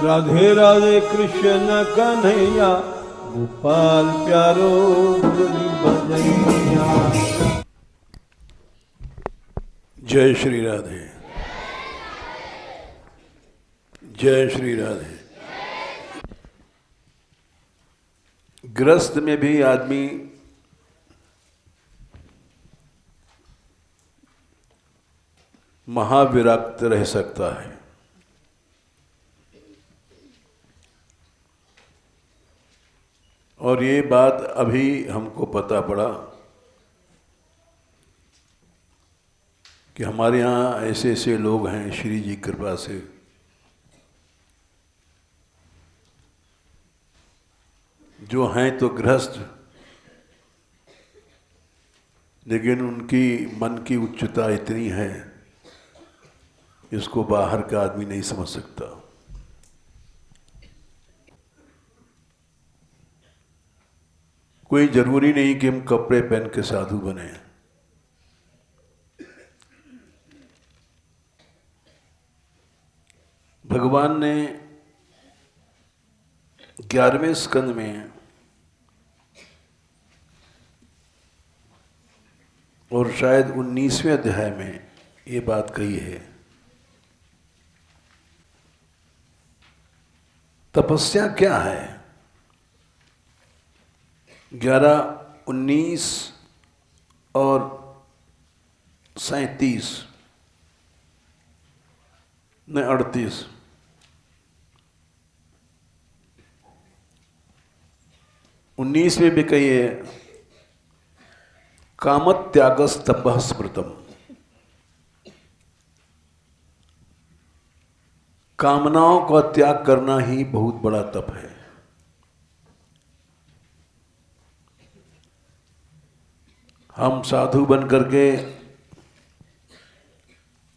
राधे राधे कृष्ण कन्हैया गोपाल प्यारो मुरली बजैया। जय श्री राधे, जय श्री राधे। गृहस्थ में भी आदमी महाविरक्त रह सकता है। और ये बात अभी हमको पता पड़ा कि हमारे यहाँ ऐसे ऐसे लोग हैं श्री जी कृपा से जो हैं तो गृहस्थ, लेकिन उनकी मन की उच्चता इतनी है इसको बाहर का आदमी नहीं समझ सकता। कोई जरूरी नहीं कि हम कपड़े पहन के साधु बने। भगवान ने 11वें स्कंद में और शायद 19वें अध्याय में ये बात कही है, तपस्या क्या है। 11, 19 और 37 ने 38, उन्नीस में भी कही है कामत्यागस तपः स्मृतम। कामनाओं का त्याग करना ही बहुत बड़ा तप है। हम साधु बन करके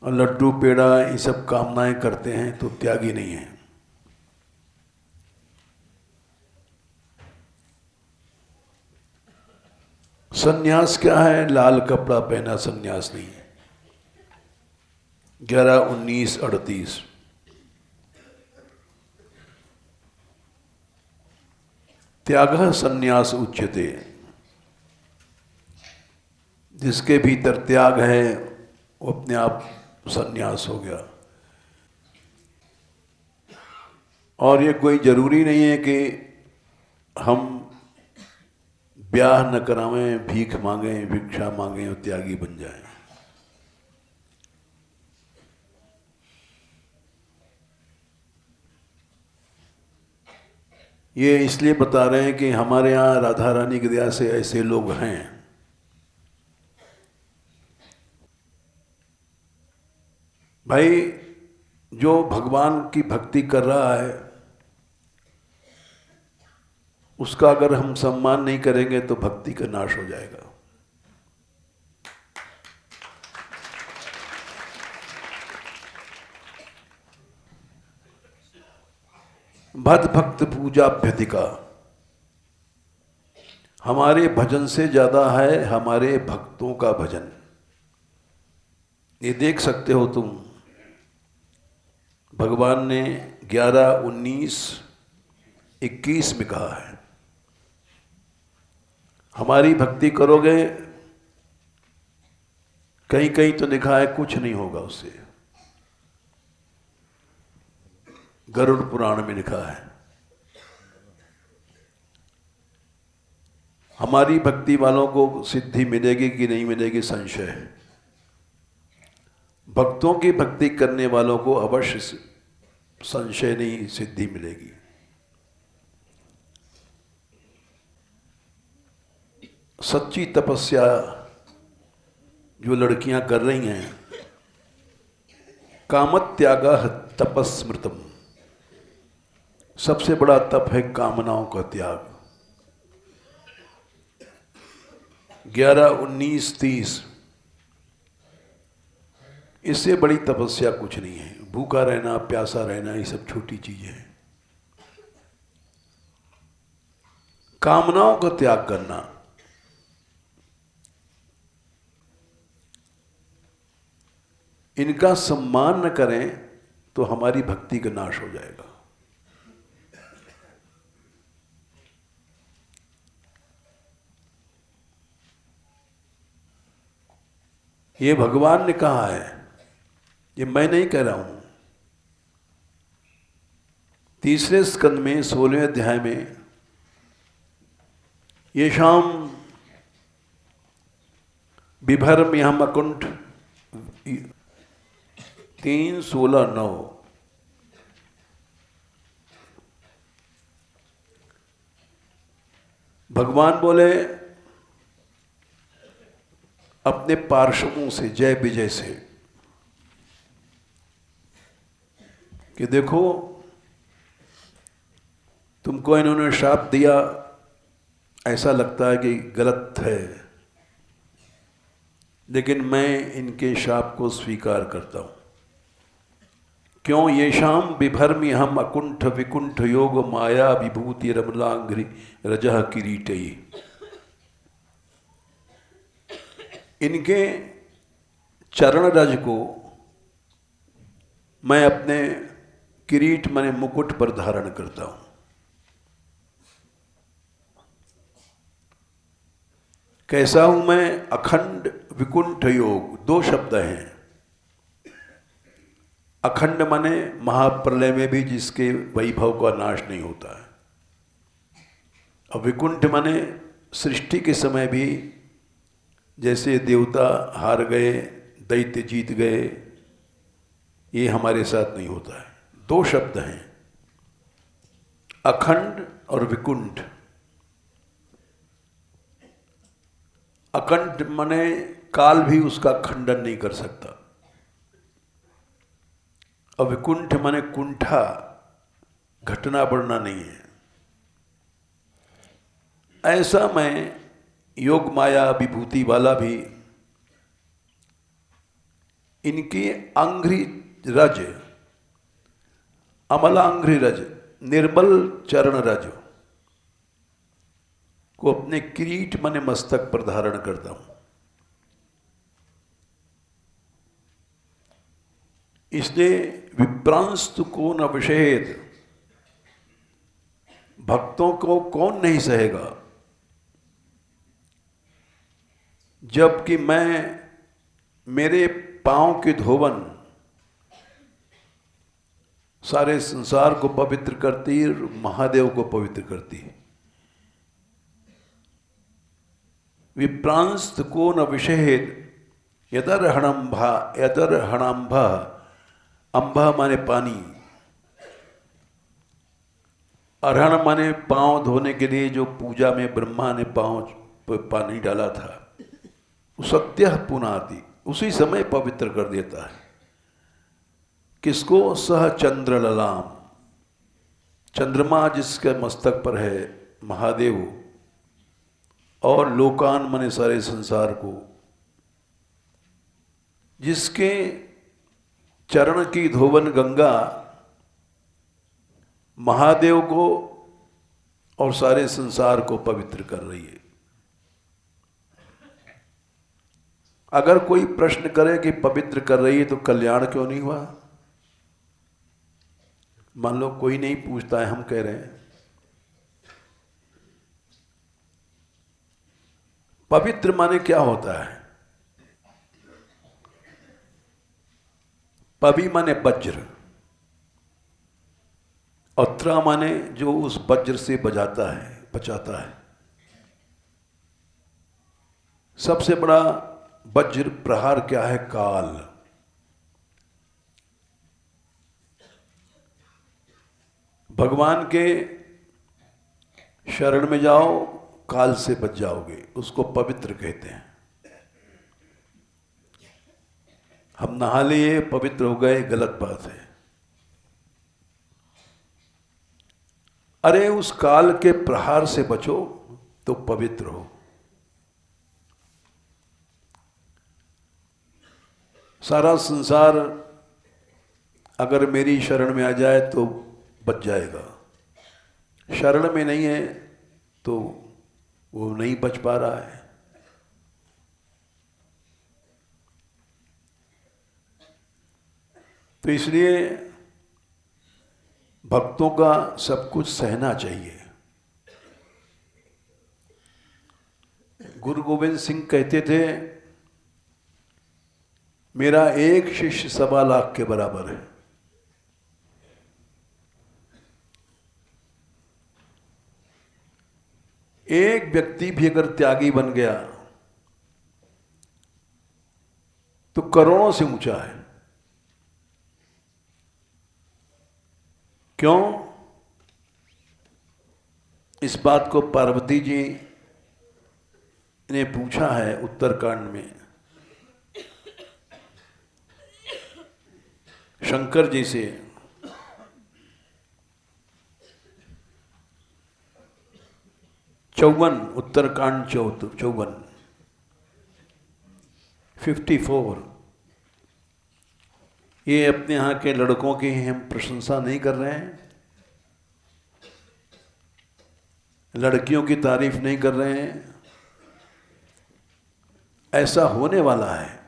लड्डू पेड़ा ये सब कामनाएं करते हैं तो त्यागी नहीं है। सन्यास क्या है? लाल कपड़ा पहना सन्यास नहीं है। 11, 19, 38। त्यागः सन्यास उच्यते। जिसके भीतर त्याग है वो अपने आप सन्यास हो गया। और ये कोई जरूरी नहीं है कि हम ब्याह न करावें, भीख मांगें, भिक्षा मांगें और त्यागी बन जाएं। ये इसलिए बता रहे हैं कि हमारे यहाँ राधा रानी की दया से ऐसे लोग हैं। भाई जो भगवान की भक्ति कर रहा है उसका अगर हम सम्मान नहीं करेंगे तो भक्ति का नाश हो जाएगा। भद भक्त पूजाभ्यधिका। हमारे भजन से ज्यादा है हमारे भक्तों का भजन। ये देख सकते हो तुम, भगवान ने 11, 19, 21 में कहा है हमारी भक्ति करोगे। कहीं कहीं तो लिखा है कुछ नहीं होगा उससे। गरुड़ पुराण में लिखा है। हमारी भक्ति वालों को सिद्धि मिलेगी कि नहीं मिलेगी संशय है। भक्तों की भक्ति करने वालों को अवश्य संशय नहीं सिद्धि मिलेगी। सच्ची तपस्या जो लड़कियां कर रही हैं, कामत्यागः तपस्मृतम। सबसे बड़ा तप है कामनाओं का त्याग। 11, 19, 30। इससे बड़ी तपस्या कुछ नहीं है। भूखा रहना, प्यासा रहना, ये सब छोटी चीजें हैं। कामनाओं का त्याग करना, इनका सम्मान न करें तो हमारी भक्ति का नाश हो जाएगा। ये भगवान ने कहा है, ये मैं नहीं कह रहा हूं। तीसरे स्कंद में 16वें अध्याय में ये शाम बिभर में हम अकुंठ 3:16-9 भगवान बोले अपने पार्षदों से, जय विजय से, कि देखो तुमको इन्होंने शाप दिया, ऐसा लगता है कि गलत है, लेकिन मैं इनके शाप को स्वीकार करता हूं। क्यों? ये शाम बिभर्मि हम अकुंठ विकुंठ योग माया विभूति रमलांघ्रि रजह किरीटई। इनके चरण रज को मैं अपने किरीट माने मुकुट पर धारण करता हूं। कैसा हूं मैं? अखंड विकुंठ योग, दो शब्द हैं। अखंड माने महाप्रलय में भी जिसके वैभव का नाश नहीं होता है, और विकुंठ माने सृष्टि के समय भी जैसे देवता हार गए, दैत्य जीत गए, ये हमारे साथ नहीं होता है। दो शब्द हैं, अखंड और विकुंठ। अखंड माने काल भी उसका खंडन नहीं कर सकता, और विकुंठ माने कुंठा, घटना बढ़ना नहीं है। ऐसा मैं योग माया विभूति वाला भी इनकी अंघ्रि रज, अमलांघ्रि रज, निर्मल चरण रज को अपने किरीट माने मस्तक पर धारण करता हूं। इसलिए विप्रांस्तु को न विषेद, भक्तों को कौन नहीं सहेगा, जबकि मैं, मेरे पांव की धोवन सारे संसार को पवित्र करती है, महादेव को पवित्र करती है। विप्रांस्त को न विषेद यदर्हणंभा, यदर्हणांभा, अंभा माने पानी, अरहण माने पांव धोने के लिए जो पूजा में ब्रह्मा ने पांव पर पानी डाला था, सत्य पुनाति, उसी समय पवित्र कर देता है। किसको? सह चंद्र ललाम, चंद्रमा जिसके मस्तक पर है महादेव, और लोकान माने सारे संसार को, जिसके चरण की धोवन गंगा महादेव को और सारे संसार को पवित्र कर रही है। अगर कोई प्रश्न करे कि पवित्र कर रही है तो कल्याण क्यों नहीं हुआ? मान लो कोई नहीं पूछता है, हम कह रहे हैं। पवित्र माने क्या होता है? पवि माने वज्र, और त्र माने जो उस वज्र से बजाता है, बचाता है। सबसे बड़ा वज्र प्रहार क्या है? काल। भगवान के शरण में जाओ, काल से बच जाओगे, उसको पवित्र कहते हैं। हम नहा लिए, पवित्र हो गए, गलत बात है। अरे उस काल के प्रहार से बचो तो पवित्र हो। सारा संसार अगर मेरी शरण में आ जाए तो बच जाएगा, शरण में नहीं है तो वो नहीं बच पा रहा है। तो इसलिए भक्तों का सब कुछ सहना चाहिए। गुरु गोविंद सिंह कहते थे मेरा एक शिष्य 1.25 लाख के बराबर है। एक व्यक्ति भी अगर त्यागी बन गया तो करोड़ों से ऊंचा है। क्यों? इस बात को पार्वती जी ने पूछा है उत्तरकांड में शंकर जी से। उत्तरकांड 54 54। ये अपने यहाँ के लड़कों की हम प्रशंसा नहीं कर रहे हैं, लड़कियों की तारीफ नहीं कर रहे हैं। ऐसा होने वाला है।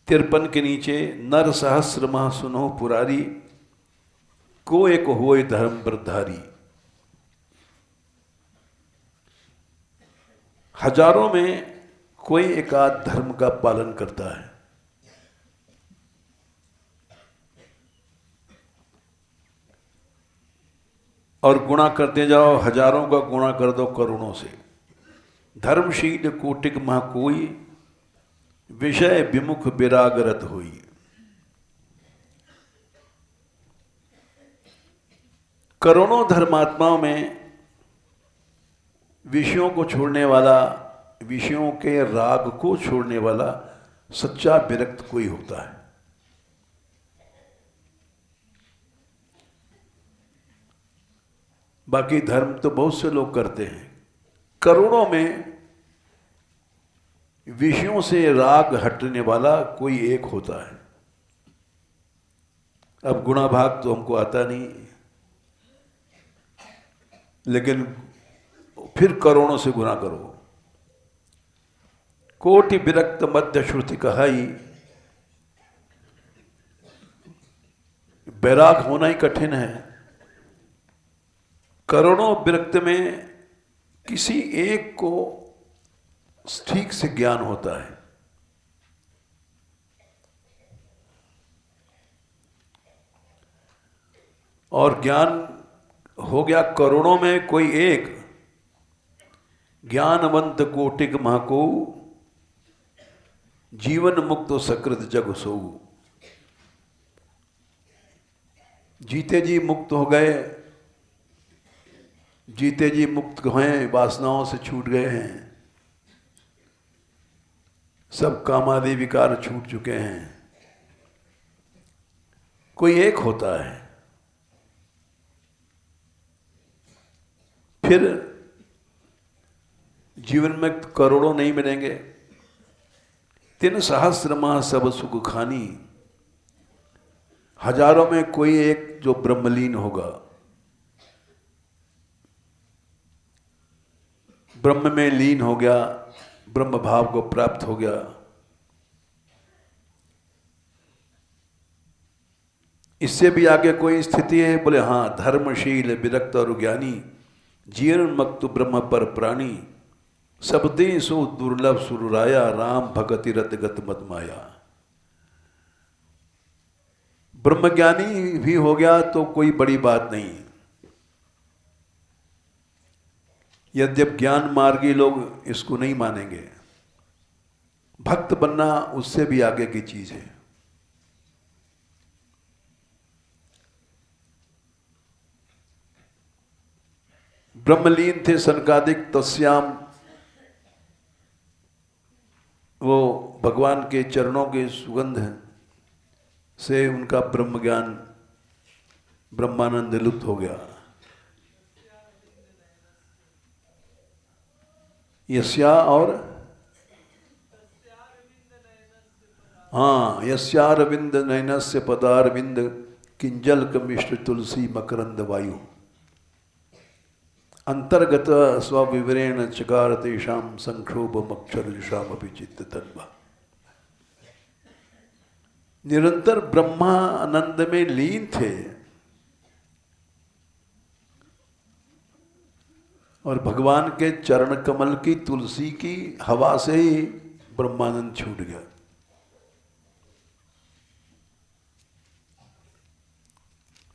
53 के नीचे नर सहस्र माह सुनो पुरारी, को एक होए धर्म वृद्धारी। हजारों में कोई एक आध धर्म का पालन करता है। और गुणा करते जाओ, हजारों का गुणा कर दो करोड़ों से। धर्मशील कोटिक मह कोई, विषय विमुख विरागरत हुई। करोड़ों धर्मात्माओं में विषयों को छोड़ने वाला, विषयों के राग को छोड़ने वाला सच्चा विरक्त कोई होता है। बाकी धर्म तो बहुत से लोग करते हैं। करोड़ों में विषयों से राग हटने वाला कोई एक होता है। अब गुणा भाग तो हमको आता नहीं, लेकिन फिर करोड़ों से गुना करो। कोटि विरक्त मध्य श्रुति कहाई, बैराग होना ही कठिन है। करोड़ों विरक्त में किसी एक को ठीक से ज्ञान होता है। और ज्ञान हो गया करोड़ों में कोई एक, ज्ञानवंत कोटिक महको, जीवन मुक्त सकृत जग सोऊ। जीते जी मुक्त हो गए, जीते जी मुक्त हैं, वासनाओं से छूट गए हैं, सब कामादि विकार छूट चुके हैं। कोई एक होता है। फिर जीवन में करोड़ों नहीं मिलेंगे। 3 सहस्र माह सब सुख खानी, हजारों में कोई एक जो ब्रह्मलीन होगा, ब्रह्म में लीन हो गया, ब्रह्म भाव को प्राप्त हो गया। इससे भी आगे कोई स्थिति है? बोले हाँ, धर्मशील विरक्त और ज्ञानी, जीवन मुक्त ब्रह्म पर प्राणी, सबदे सो दुर्लभ सुरराया, राम भगति रत गत मत माया। ब्रह्मज्ञानी भी हो गया तो कोई बड़ी बात नहीं। यद्यप ज्ञान मार्गी लोग इसको नहीं मानेंगे। भक्त बनना उससे भी आगे की चीज है। ब्रह्मलीन थे सनकादिक तस्याम, वो भगवान के चरणों के सुगंध से उनका ब्रह्म ज्ञान, ब्रह्मानंद लुप्त हो गया। यस्या और हाँ, यस्यारविंद नयनस्य पदारविंद, किंजल कमिश्र तुलसी मकरंद वायु। अंतर्गत स्वविवरेण चकार तेषाम संक्षोभमक्षरजुषाम अपि चित्त तन्वा। निरंतर ब्रह्मानंद में लीन थे। और भगवान के चरण कमल की तुलसी की हवा से ही ब्रह्मानंद छूट गया।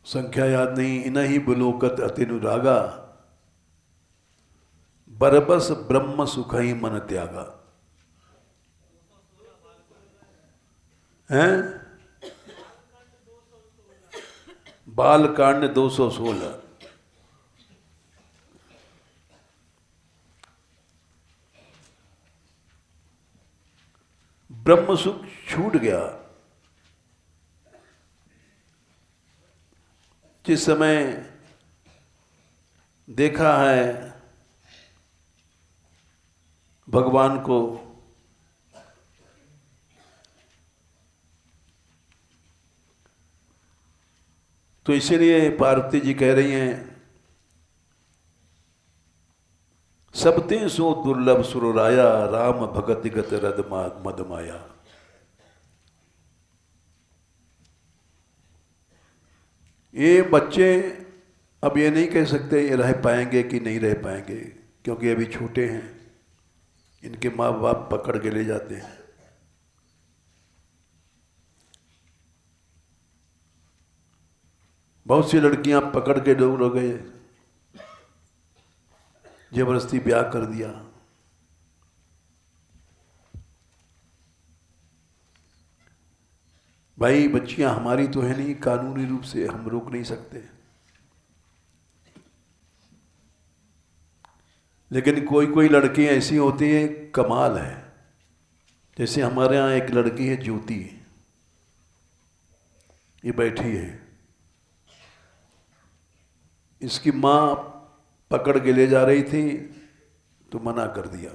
संख्या याद नहीं, इनहि बुलोकत अतिनुरागा, बरबस ब्रह्म सुख ही मन त्यागा। हैं? बालकांड 216। ब्रह्म सुख छूट गया। जिस समय देखा है भगवान को, तो इसीलिए पार्वती जी कह रही हैं, सबते सो दुर्लभ सुरराया, राम भगति गत रद मदमाया। ये बच्चे अब ये नहीं कह सकते ये रह पाएंगे कि नहीं रह पाएंगे, क्योंकि अभी छोटे हैं, इनके माँ बाप पकड़ के ले जाते हैं। बहुत सी लड़कियां पकड़ के लोग गए, जबरदस्ती ब्याह कर दिया। भाई बच्चियां हमारी तो है नहीं, कानूनी रूप से हम रोक नहीं सकते, लेकिन कोई कोई लड़की ऐसी होती है, कमाल है। जैसे हमारे यहाँ एक लड़की है ज्योति, ये बैठी है, इसकी माँ पकड़ के ले जा रही थी तो मना कर दिया,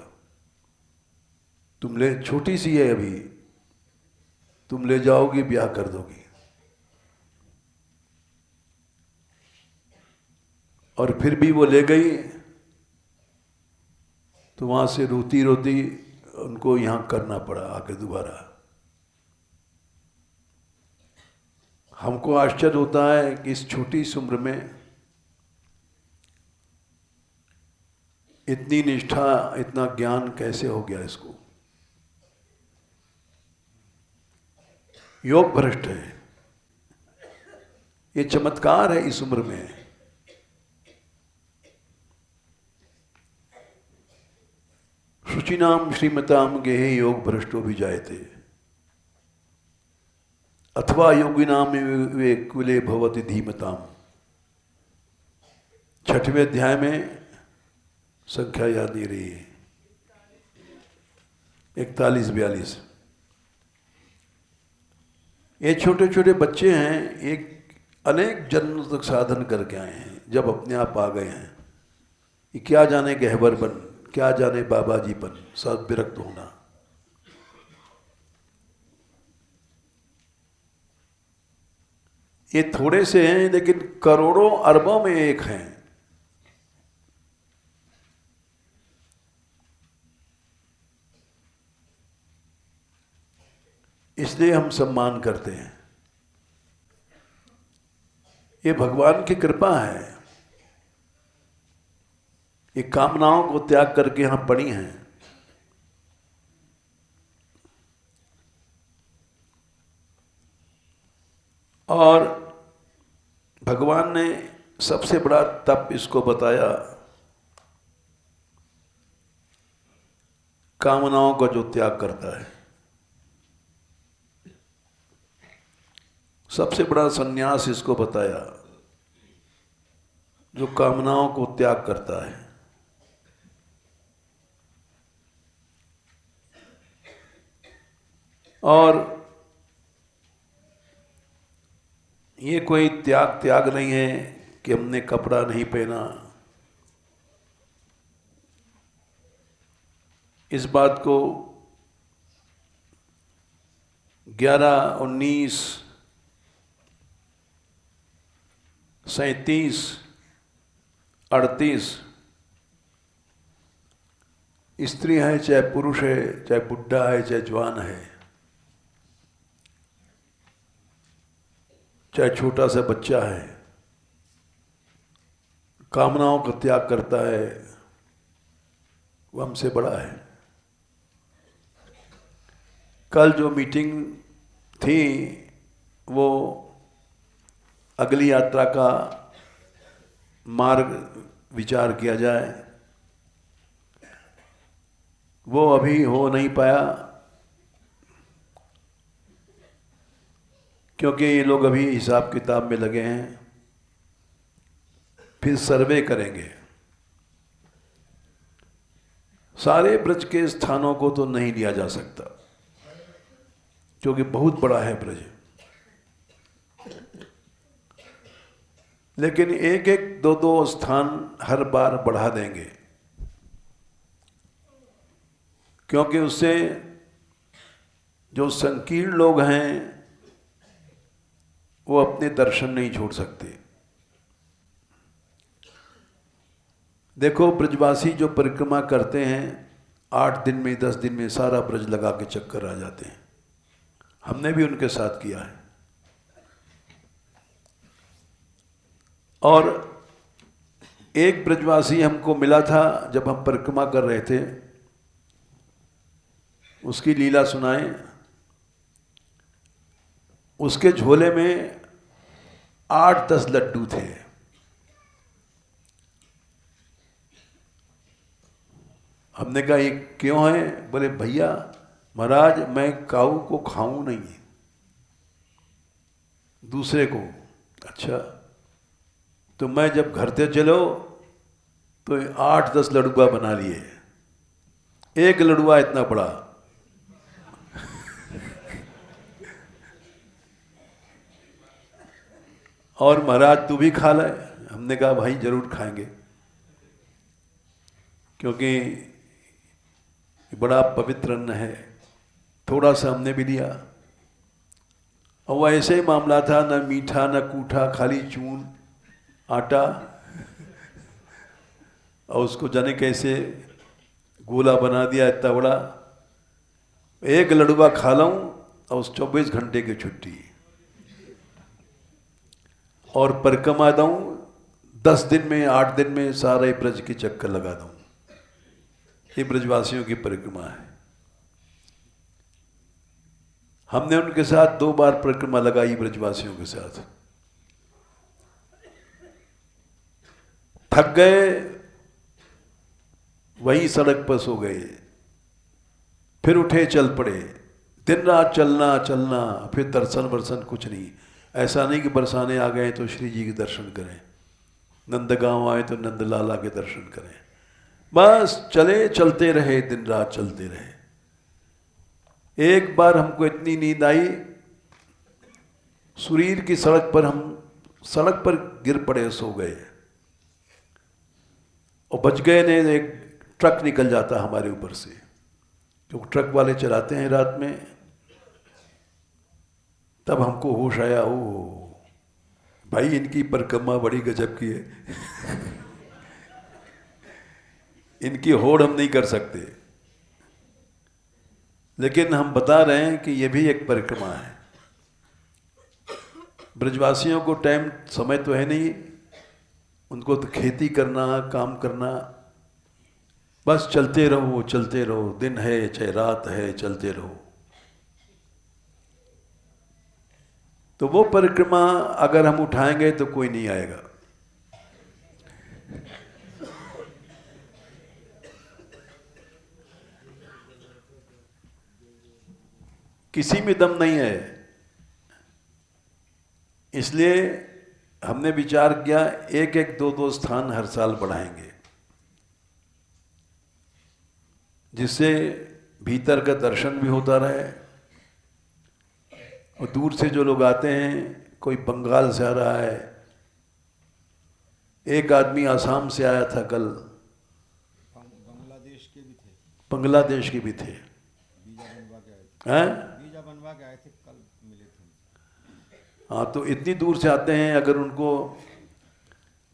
तुम ले, छोटी सी है अभी, तुम ले जाओगी ब्याह कर दोगी। और फिर भी वो ले गई, तो वहां से रोती रोती उनको यहां करना पड़ा आके दोबारा। हमको आश्चर्य होता है कि इस छोटी सी उम्र में इतनी निष्ठा, इतना ज्ञान कैसे हो गया इसको। योग भ्रष्ट है, ये चमत्कार है इस उम्र में। शुचिनाम श्रीमताम गेहे योग भ्रष्टो भी जायते, अथवा योगिनाम विवेक कुले भवति धीमताम। 6वें अध्याय में संख्या याद नहीं रही है, 41-42। ये छोटे छोटे बच्चे हैं, एक अनेक जन्म तक साधन करके आए हैं, जब अपने आप आ गए हैं। ये क्या जाने गहवर बन, क्या जाने बाबा जी बन, सब विरक्त होना। ये थोड़े से हैं, लेकिन करोड़ों अरबों में एक हैं। इसलिए हम सम्मान करते हैं। ये भगवान की कृपा है, ये कामनाओं को त्याग करके यहां पड़ी हैं। और भगवान ने सबसे बड़ा तप इसको बताया, कामनाओं का जो त्याग करता है। सबसे बड़ा सन्यास इसको बताया, जो कामनाओं को त्याग करता है। और ये कोई त्याग नहीं है कि हमने कपड़ा नहीं पहना। इस बात को 11, 19, 37, 38 स्त्री है, चाहे पुरुष है, चाहे बुढ़ा है, चाहे जवान है, चाहे छोटा सा बच्चा है, कामनाओं का त्याग करता है, वो हमसे बड़ा है। कल जो मीटिंग थी वो अगली यात्रा का मार्ग विचार किया जाए, वो अभी हो नहीं पाया क्योंकि ये लोग अभी हिसाब किताब में लगे हैं। फिर सर्वे करेंगे। सारे ब्रज के स्थानों को तो नहीं लिया जा सकता क्योंकि बहुत बड़ा है ब्रज, लेकिन एक एक दो दो स्थान हर बार बढ़ा देंगे क्योंकि उससे जो संकीर्ण लोग हैं वो अपने दर्शन नहीं छोड़ सकते। देखो, ब्रजवासी जो परिक्रमा करते हैं 8 दिन में 10 दिन में सारा ब्रज लगा के चक्कर आ जाते हैं। हमने भी उनके साथ किया है। और एक ब्रजवासी हमको मिला था जब हम परिक्रमा कर रहे थे, उसकी लीला सुनाए। उसके झोले में 8-10 लड्डू थे। हमने कहा ये क्यों है? बोले भैया महाराज मैं काऊ को खाऊं नहीं, दूसरे को। अच्छा, तो मैं जब घर से चलो तो 8-10 लड़ुआ बना लिए, एक लड़ुआ इतना बड़ा। और महाराज तू भी खा ले। हमने कहा भाई जरूर खाएंगे क्योंकि बड़ा पवित्र अन्न है। थोड़ा सा हमने भी लिया और वह ऐसे ही मामला था, न मीठा न कूठा, खाली चून आटा और उसको जाने कैसे गोला बना दिया इतना बड़ा। एक लड़ुआ खा लूं और उस 24 घंटे की छुट्टी और परिक्रमा दूं 10 दिन में 8 दिन में सारे ब्रज के चक्कर लगा दूं। ये ब्रजवासियों की परिक्रमा है। हमने उनके साथ 2 बार परिक्रमा लगाई ब्रजवासियों के साथ। थक गए, वहीं सड़क पर सो गए, फिर उठे चल पड़े। दिन रात चलना चलना, फिर दर्शन वर्शन कुछ नहीं। ऐसा नहीं कि बरसाने आ गए तो श्री जी के दर्शन करें, नंदगांव आए तो नंदलाला के दर्शन करें। बस चले, चलते रहे, दिन रात चलते रहे। एक बार हमको इतनी नींद आई, सुरीर की सड़क पर हम सड़क पर गिर पड़े, सो गए और बच गए ने। एक ट्रक निकल जाता हमारे ऊपर से, क्योंकि ट्रक वाले चलाते हैं रात में। तब हमको होश आया, ओ भाई इनकी परिक्रमा बड़ी गजब की है। इनकी होड़ हम नहीं कर सकते, लेकिन हम बता रहे हैं कि यह भी एक परिक्रमा है। ब्रजवासियों को टाइम समय तो है नहीं, उनको तो खेती करना, काम करना, बस चलते रहो चलते रहो। दिन है चाहे रात है, चलते रहो। तो वो परिक्रमा अगर हम उठाएंगे तो कोई नहीं आएगा। किसी में दम नहीं है। इसलिए हमने विचार किया एक एक दो दो स्थान हर साल बढ़ाएंगे, जिससे भीतर का दर्शन भी होता रहे। और दूर से जो लोग आते हैं, कोई बंगाल से आ रहा है, एक आदमी आसाम से आया था कल, बांग्लादेश के भी थे, बांग्लादेश के भी थे, वीजा बनवा के आए थे, कल मिले थे। हाँ, तो इतनी दूर से आते हैं, अगर उनको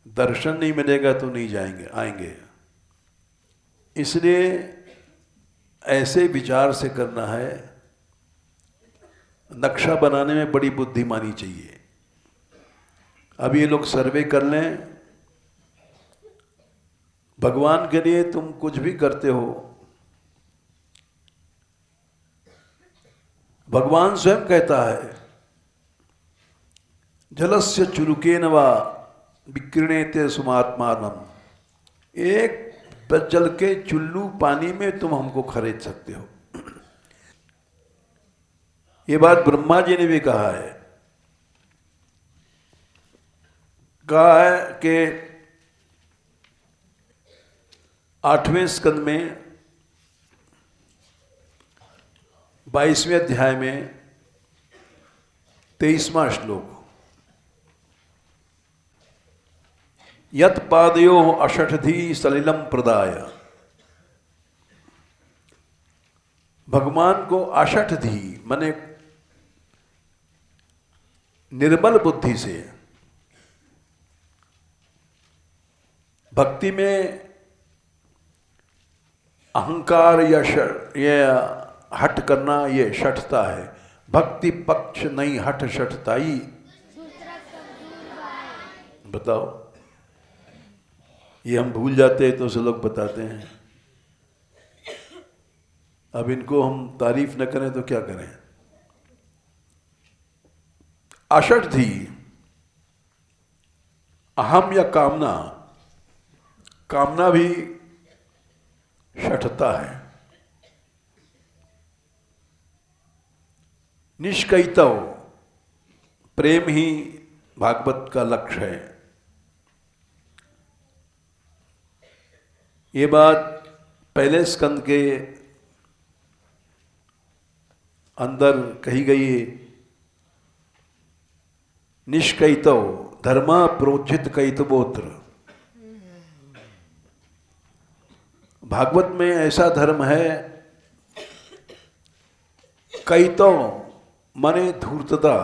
दर्शन नहीं मिलेगा तो नहीं जाएंगे, आएंगे। इसलिए ऐसे विचार से करना है। नक्शा बनाने में बड़ी बुद्धिमानी चाहिए। अब ये लोग सर्वे कर लें, भगवान के लिए तुम कुछ भी करते हो, भगवान स्वयं कहता है जलस्य चुरुकेन वा विक्रीणेते सुमात्मानम, एक जल के चुल्लू पानी में तुम हमको खरीद सकते हो। ये बात ब्रह्मा जी ने भी कहा है कि 8वें स्कंद में 22वें अध्याय में 23वां श्लोक, यत पादयो अषठधी सलिलम प्रदाय, भगवान को अषठधी माने निर्मल बुद्धि से, भक्ति में अहंकार या हट करना ये शठता है, भक्ति पक्ष नहीं हट शठताई। बताओ, ये हम भूल जाते हैं तो से लोग बताते हैं। अब इनको हम तारीफ न करें तो क्या करें। अषठधी, अहम या कामना, कामना भी शठता है। निष्कैतव, प्रेम ही भागवत का लक्ष्य है। ये बात पहले स्कंद के अंदर कही गई है। निष्कैतव धर्म प्रोचित कैतवोत्र, भागवत में ऐसा धर्म है, कैतव माने धूर्तता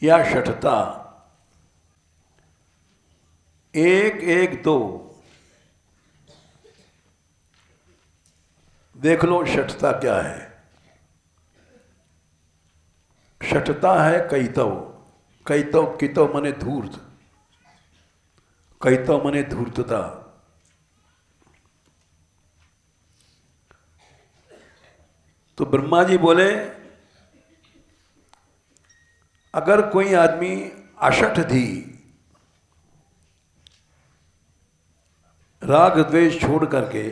या शठता, एक एक दो, देख लो शठता क्या है। शठता है कैतव, कैतव कितव मने धूर्त, कैतव मने धूर्तता। तो ब्रह्मा जी बोले अगर कोई आदमी अषठधी राग द्वेष छोड़ करके,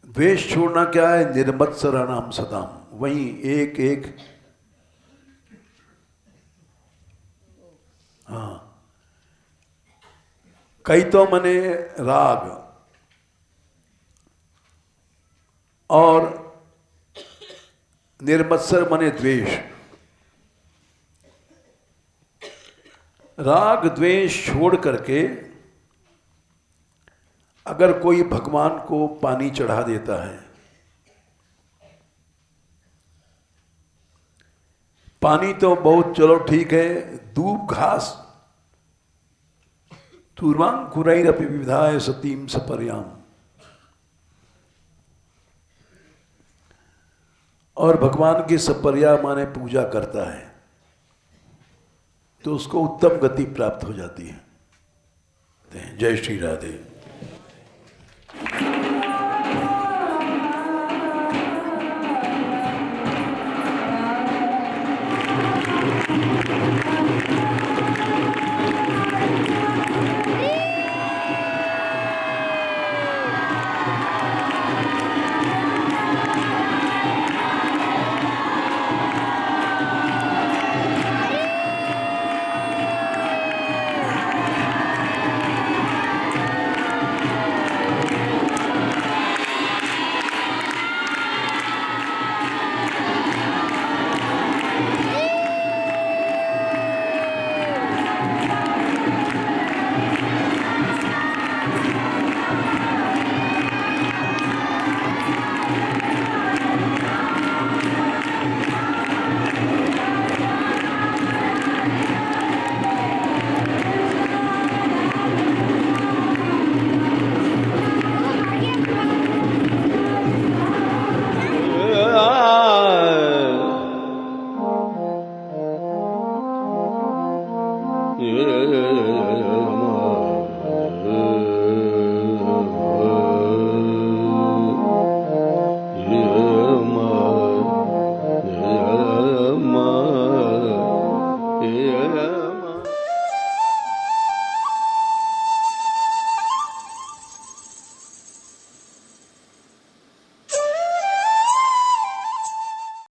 द्वेष छोड़ना क्या है, निर्मत्सराणाम सदाम, वहीं एक एक, हाँ, कैतव मने राग और निर्मत्सर मने द्वेष। राग द्वेष छोड़ करके अगर कोई भगवान को पानी चढ़ा देता है, पानी तो बहुत चलो ठीक है, दूब घास तूर्वांकुरैरपि विविधाय सतीम सपर्याम, और भगवान की सपर्या माने पूजा करता है तो उसको उत्तम गति प्राप्त हो जाती है। जय श्री राधे।